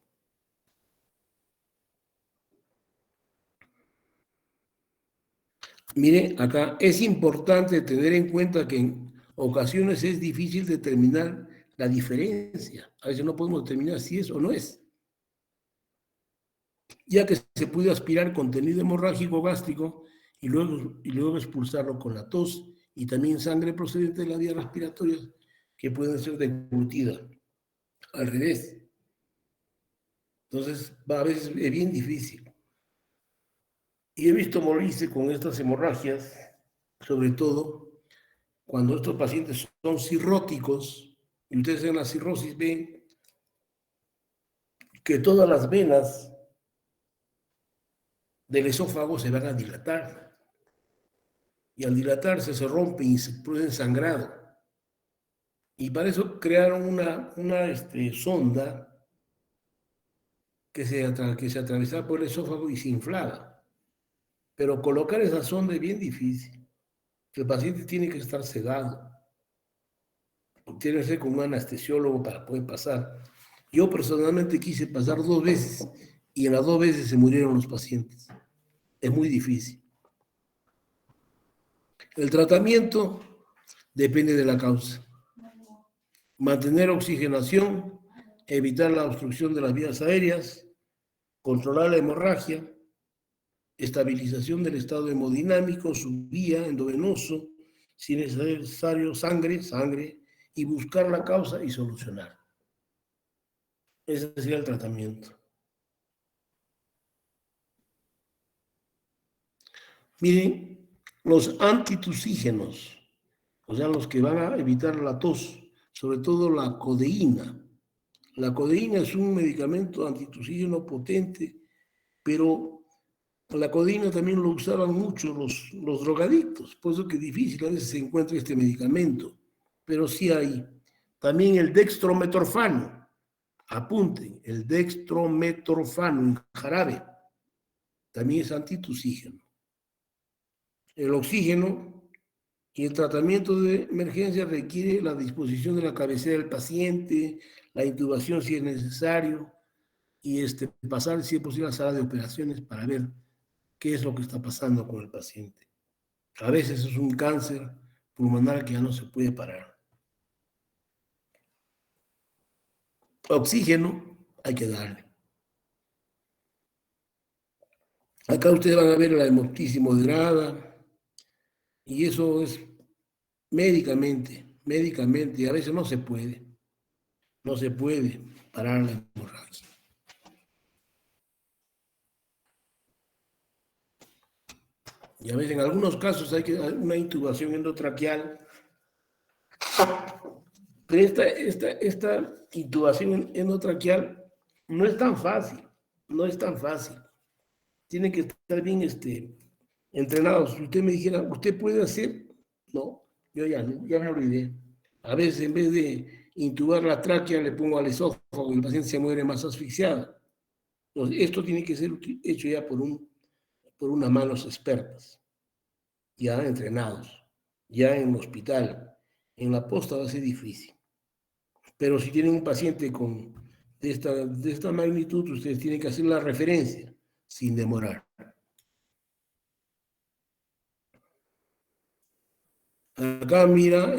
Mire, acá es importante tener en cuenta que en ocasiones es difícil determinar la diferencia. A veces no podemos determinar si es o no es. Ya que se puede aspirar contenido hemorrágico gástrico y luego expulsarlo con la tos y también sangre procedente de la vía respiratoria que pueden ser deglutida. Al revés. Entonces, a veces es bien difícil. Y he visto morirse con estas hemorragias, sobre todo cuando estos pacientes son cirróticos, y ustedes en la cirrosis ven que todas las venas del esófago se van a dilatar. Y al dilatarse se rompen y se produce sangrado. Y para eso crearon una sonda que se atravesaba por el esófago y se inflaba. Pero colocar esa sonda es bien difícil. El paciente tiene que estar sedado. Tiene que ser con un anestesiólogo para poder pasar. Yo personalmente quise pasar 2 veces y en las 2 veces se murieron los pacientes. Es muy difícil. El tratamiento depende de la causa. Mantener oxigenación, evitar la obstrucción de las vías aéreas, controlar la hemorragia, estabilización del estado hemodinámico, su vía endovenoso, si es necesario sangre, y buscar la causa y solucionar. Ese sería el tratamiento. Miren, los antitusígenos, o sea, los que van a evitar la tos, sobre todo la codeína. La codeína es un medicamento antitusígeno potente, pero la codeína también lo usaban mucho los drogadictos, por eso que es difícil a veces se encuentra este medicamento, pero sí hay. También el dextrometorfano, apunten, el dextrometorfano en jarabe, también es antitusígeno. El oxígeno y el tratamiento de emergencia requiere la disposición de la cabecera del paciente, la intubación si es necesario, y pasar, si es posible, a la sala de operaciones para ver qué es lo que está pasando con el paciente. A veces es un cáncer pulmonar que ya no se puede parar. Oxígeno hay que darle. Acá ustedes van a ver la hemoptisis moderada, y eso es médicamente, y a veces no se puede parar la hemorragia. Y a veces en algunos casos hay que dar una intubación endotraqueal. Pero esta intubación endotraqueal no es tan fácil, Tienen que estar bien entrenados. Si usted me dijera, ¿usted puede hacer? No, yo ya me olvidé. A veces en vez de intubar la tráquea le pongo al esófago y el paciente se muere más asfixiado. Entonces, esto tiene que ser hecho ya por unas manos expertas, ya entrenados, ya en el hospital. En la posta va a ser difícil. Pero si tienen un paciente de esta magnitud, ustedes tienen que hacer la referencia sin demorar. Acá mira,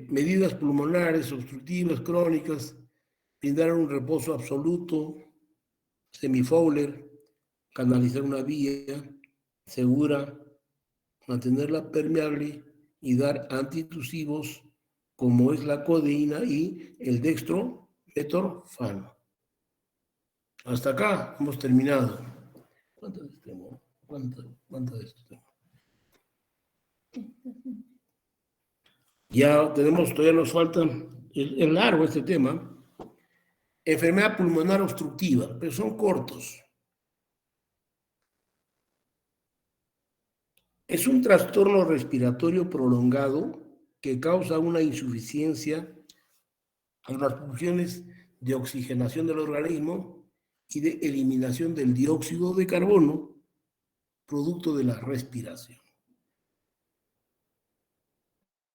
medidas pulmonares, obstructivas, crónicas, brindar un reposo absoluto, semifowler, canalizar una vía segura, mantenerla permeable y dar antitusivos como es la codeína y el dextrometorfano. Hasta acá hemos terminado. ¿Cuántas de esto tengo? ¿Cuántas de esto tengo? Todavía nos falta, es largo este tema. Enfermedad pulmonar obstructiva, pero son cortos. Es un trastorno respiratorio prolongado que causa una insuficiencia en las funciones de oxigenación del organismo y de eliminación del dióxido de carbono, producto de la respiración.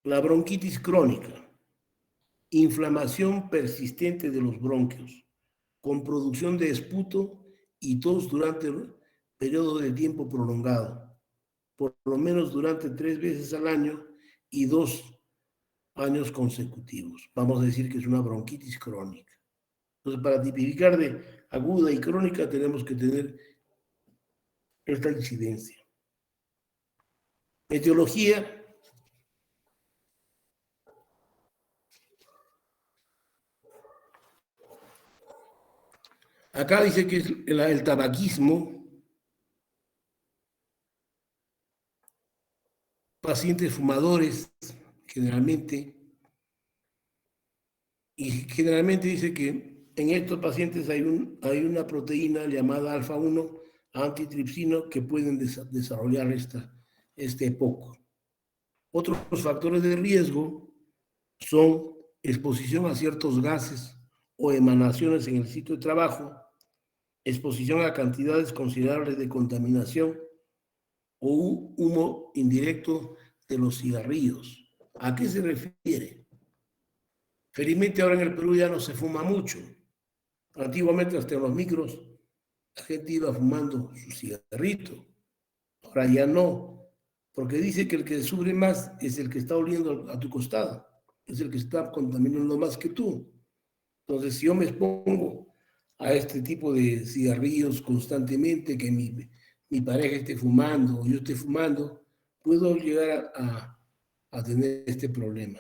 La bronquitis crónica, inflamación persistente de los bronquios, con producción de esputo y tos durante el periodo de tiempo prolongado, por lo menos durante 3 veces al año y 2 años consecutivos. Vamos a decir que es una bronquitis crónica. Entonces, para tipificar de aguda y crónica tenemos que tener esta incidencia. Etiología. Acá dice que es el tabaquismo, pacientes fumadores, generalmente, y generalmente dice que en estos pacientes hay una proteína llamada alfa-1 antitripsino que pueden desarrollar este EPOC. Otros factores de riesgo son exposición a ciertos gases o emanaciones en el sitio de trabajo, exposición a cantidades considerables de contaminación o humo indirecto de los cigarrillos. ¿A qué se refiere? Felizmente ahora en el Perú ya no se fuma mucho. Antiguamente hasta en los micros la gente iba fumando su cigarrito. Ahora ya no, porque dice que el que sufre más es el que está oliendo a tu costado, es el que está contaminando más que tú. Entonces, si yo me expongo a este tipo de cigarrillos constantemente, que mi pareja esté fumando o yo esté fumando, puedo llegar a tener este problema.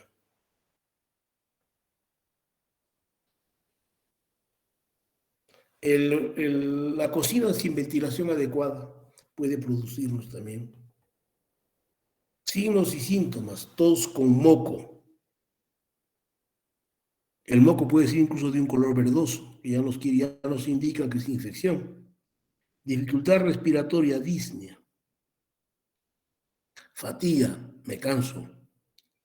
La cocina sin ventilación adecuada puede producirnos también. Signos y síntomas, tos con moco. El moco puede ser incluso de un color verdoso, que ya nos indica que es infección. Dificultad respiratoria, disnea. Fatiga, me canso.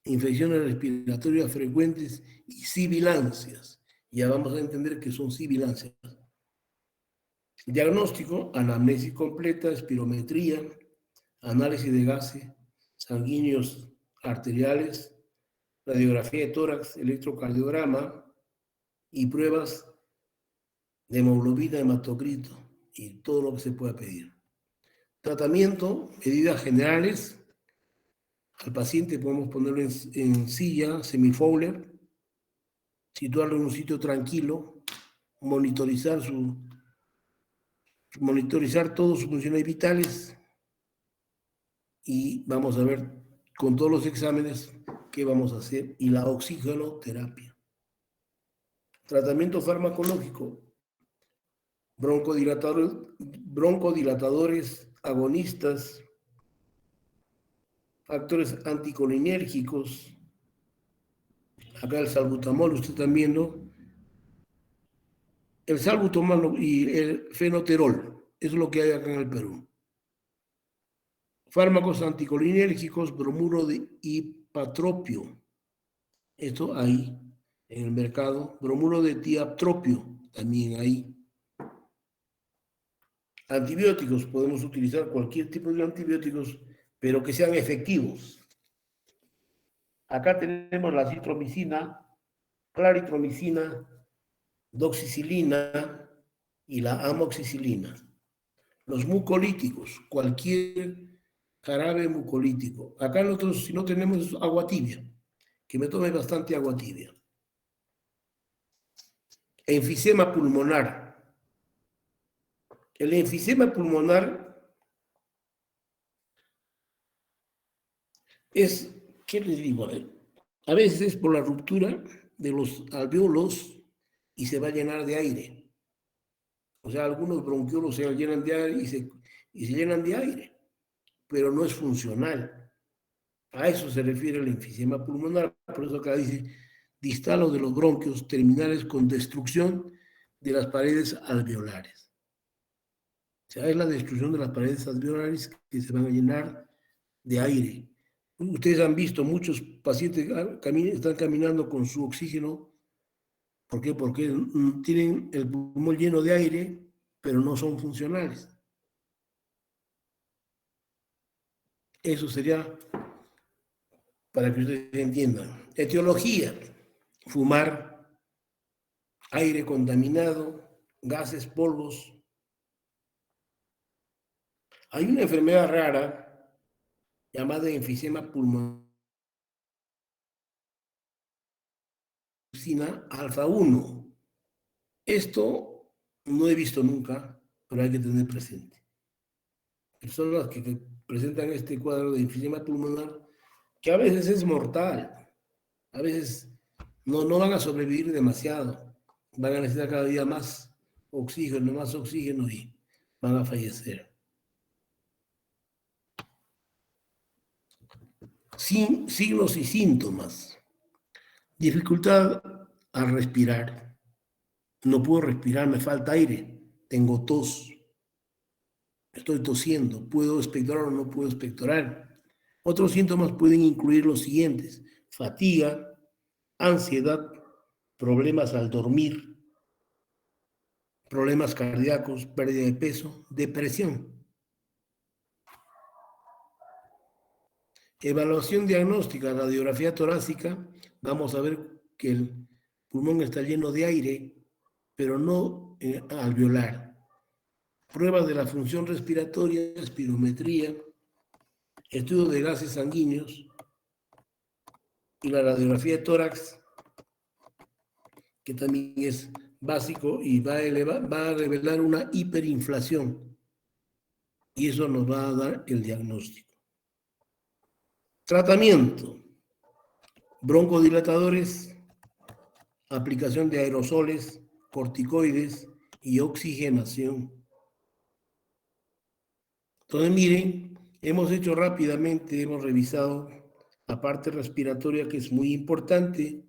Infecciones respiratorias frecuentes y sibilancias. Ya vamos a entender que son sibilancias. Diagnóstico, anamnesis completa, espirometría, análisis de gases sanguíneos arteriales, radiografía de tórax, electrocardiograma y pruebas de hemoglobina, hematocrito y todo lo que se pueda pedir. Tratamiento, medidas generales. Al paciente podemos ponerlo en silla, semifowler, situarlo en un sitio tranquilo, monitorizar todas sus funciones vitales y vamos a ver con todos los exámenes qué vamos a hacer y la oxigenoterapia. Tratamiento farmacológico, broncodilatadores agonistas, factores anticolinérgicos. Acá el salbutamol, ustedes están viendo, el salbutamol y el fenoterol, eso es lo que hay acá en el Perú. Fármacos anticolinérgicos, bromuro de hipatropio, esto hay en el mercado. Bromuro de tiaptropio, también hay. Antibióticos, podemos utilizar cualquier tipo de antibióticos, pero que sean efectivos. Acá tenemos la citromicina, claritromicina, doxicilina y la amoxicilina. Los mucolíticos, cualquier jarabe mucolítico. Acá nosotros, si no tenemos agua tibia, que me tome bastante agua tibia. Enfisema pulmonar. El enfisema pulmonar es, ¿qué les digo? A veces es por la ruptura de los alvéolos y se va a llenar de aire. O sea, algunos bronquiolos se llenan de aire y se llenan de aire, pero no es funcional. A eso se refiere el enfisema pulmonar. Por eso acá dice distalo de los bronquios terminales con destrucción de las paredes alveolares. O sea, es la destrucción de las paredes alveolares que se van a llenar de aire. Ustedes han visto, muchos pacientes están caminando con su oxígeno. ¿Por qué? Porque tienen el pulmón lleno de aire, pero no son funcionales. Eso sería para que ustedes entiendan. Etiología: fumar, aire contaminado, gases, polvos. Hay una enfermedad rara llamada enfisema pulmonar alfa 1. Esto no he visto nunca, pero hay que tener presente. Personas que presentan este cuadro de enfisema pulmonar, que a veces es mortal, a veces no van a sobrevivir demasiado, van a necesitar cada día más oxígeno y van a fallecer. Sin signos y síntomas: dificultad al respirar, no puedo respirar, me falta aire, tengo tos, estoy tosiendo, puedo expectorar o no puedo expectorar. Otros síntomas pueden incluir los siguientes: fatiga, ansiedad, problemas al dormir, problemas cardíacos, pérdida de peso, depresión. Evaluación diagnóstica, radiografía torácica, vamos a ver que el pulmón está lleno de aire, pero no alveolar. Pruebas de la función respiratoria, espirometría, estudio de gases sanguíneos y la radiografía de tórax, que también es básico y va a revelar una hiperinflación y eso nos va a dar el diagnóstico. Tratamiento: broncodilatadores, aplicación de aerosoles, corticoides y oxigenación. Entonces, miren, hemos hecho rápidamente, hemos revisado la parte respiratoria, que es muy importante.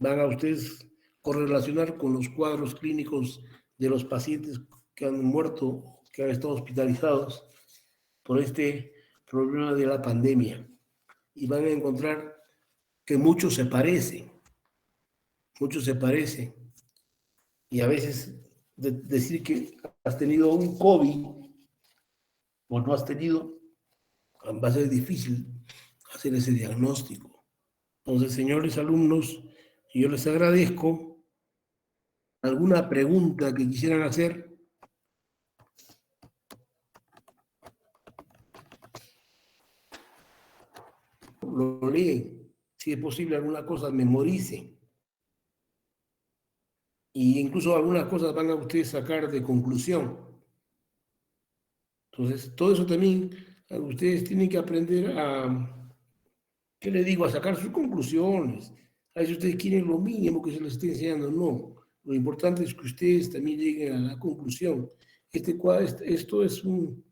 Van a ustedes correlacionar con los cuadros clínicos de los pacientes que han muerto, que han estado hospitalizados por este problema de la pandemia. Y van a encontrar que muchos se parecen. Y a veces decir que has tenido un COVID o no has tenido, va a ser difícil hacer ese diagnóstico. Entonces, señores alumnos, yo les agradezco. ¿Alguna pregunta que quisieran hacer? Lo leen. Si es posible, alguna cosa memoricen. Y incluso algunas cosas van a ustedes sacar de conclusión. Entonces, todo eso también ustedes tienen que aprender a, ¿qué les digo? A sacar sus conclusiones. A veces ustedes quieren lo mínimo que se les esté enseñando. No, lo importante es que ustedes también lleguen a la conclusión. Esto es un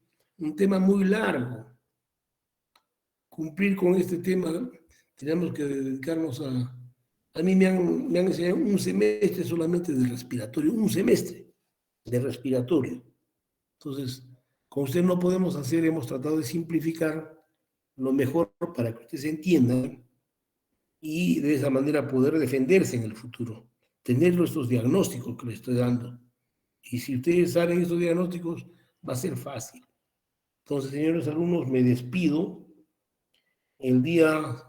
tema muy largo. Cumplir con este tema, tenemos que dedicarnos a... A mí me han enseñado un semestre solamente de respiratorio, un semestre de respiratorio. Entonces, con usted no podemos hacer, hemos tratado de simplificar lo mejor para que ustedes entiendan y de esa manera poder defenderse en el futuro, tener nuestros diagnósticos que les estoy dando. Y si ustedes saben estos diagnósticos, va a ser fácil. Entonces, señores alumnos, me despido. El día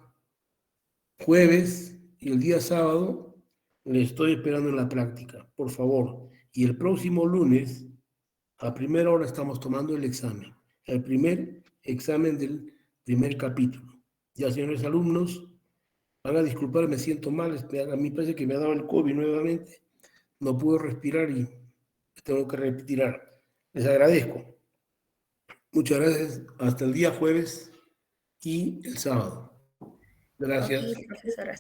jueves y el día sábado les estoy esperando en la práctica, por favor. Y el próximo lunes, a primera hora, estamos tomando el examen. El primer examen del primer capítulo. Ya, señores alumnos, van a disculpar, me siento mal. A mí parece que me ha dado el COVID nuevamente. No puedo respirar y tengo que retirar. Les agradezco. Muchas gracias. Hasta el día jueves y el sábado. Ok, Gracias. profesora.